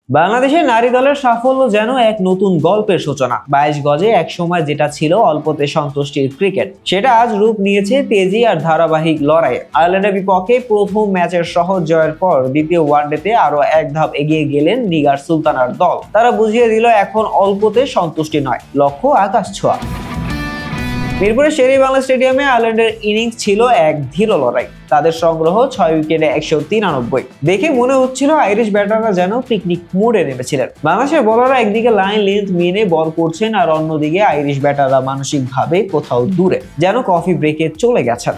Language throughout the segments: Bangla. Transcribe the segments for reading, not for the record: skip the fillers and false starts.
বাংলাদেশের নারী দলের সাফল্য যেন এক নতুন গল্পের সূচনা। 22 গজে এক সময় যেটা ছিল অল্পতে সন্তুষ্টির ক্রিকেট, সেটা আজ রূপ নিয়েছে তেজি আর ধারাবাহিক লড়াইয়ে। আয়ারল্যান্ডের বিপক্ষে প্রথম ম্যাচের সহজ জয়ের পর দ্বিতীয় ওয়ানডেতে আরো এক ধাপ এগিয়ে গেলেন নিগার সুলতানার দল। তারা বুঝিয়ে দিল এখন অল্পতে সন্তুষ্টি নয়, লক্ষ্য আকাশ ছোঁয়া। মিরপুরের শের-ই-বাংলা স্টেডিয়ামে আয়ারল্যান্ডের ইনিংস ছিল এক ধীর লড়াই। তাদের সংগ্রহ 6 উইকেটে 193। দেখে মনে হচ্ছিল আইরিশ ব্যাটাররা যেন পিকনিক মোডে নেমেছিলেন। বাংলাদেশের বোলাররা একদিকে লাইন লেন্থ মেনে বল করছেন, আর অন্যদিকে আইরিশ ব্যাটাররা মানসিকভাবে কোথাও দূরে, যেন কফি ব্রেকে চলে গেছেন।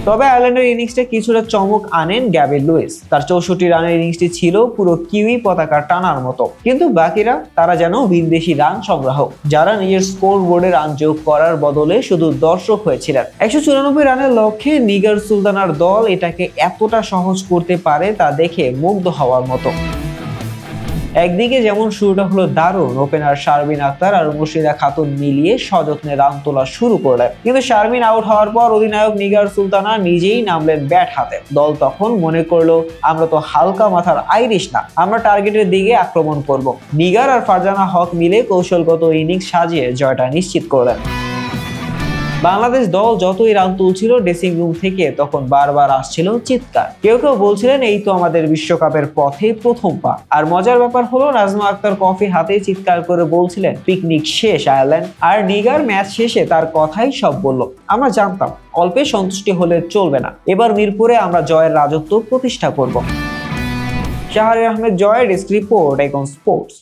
তবে আয়ারল্যান্ডের ইনিংসটা কিছুটা চমক আনেন গ্যাবেল লুইস। তার 64 রানের ইনিংসটি ছিল পুরো কিউই পতাকা টানার মতো। কিন্তু বাকিরা, তারা যেন বিদেশি রান সংগ্রাহক, যারা নিজের স্কোর বোর্ডে রান যোগ করার বদলে শুধু দর্শক হয়েছিলেন। 194 রানের লক্ষ্যে নিগার সুলতানার দল এটাকে এতটা সহজ করতে পারে তা দেখে মুগ্ধ হওয়ার মতো। একদিকে যেমন শুরুটা হলো দারুণ, ওপেনার শারমিন আক্তার আর মুর্শিদা খাতুন মিলিয়ে সযত্নে রান তোলা শুরু করলেন। কিন্তু শারমিন আউট হওয়ার পর অধিনায়ক নিগার সুলতানা নিজেই নামলেন ব্যাট হাতে। দল তখন মনে করলো, আমরা তো হালকা মাথার আইরিশ না, আমরা টার্গেটের দিকে আক্রমণ করব। নিগার আর ফারজানা হক মিলে কৌশলগত ইনিংস সাজিয়ে জয়টা নিশ্চিত করলেন। বাংলাদেশ দল যতই রান তুলছিল, ড্রেসিং রুম থেকে তখন বারবার আসছিল চিৎকার। কেউ কেউ বলছিলেন, এই তো আমাদের বিশ্বকাপের পথে প্রথম পা। আর মজার ব্যাপার হলো, নাজমা আক্তার কফি হাতে চিৎকার করে বলছিলেন, পিকনিক শেষ আয়ারল্যান্ড। আর নিগার ম্যাচ শেষে তার কথাই সব বলল। আমরা জানতাম অল্পে সন্তুষ্টি হলে চলবে না, এবার মিরপুরে আমরা জয়ের রাজত্ব প্রতিষ্ঠা করব। শাহরিয়ার আহমেদ জয়, ডেস্ক রিপোর্ট, এখন স্পোর্টস।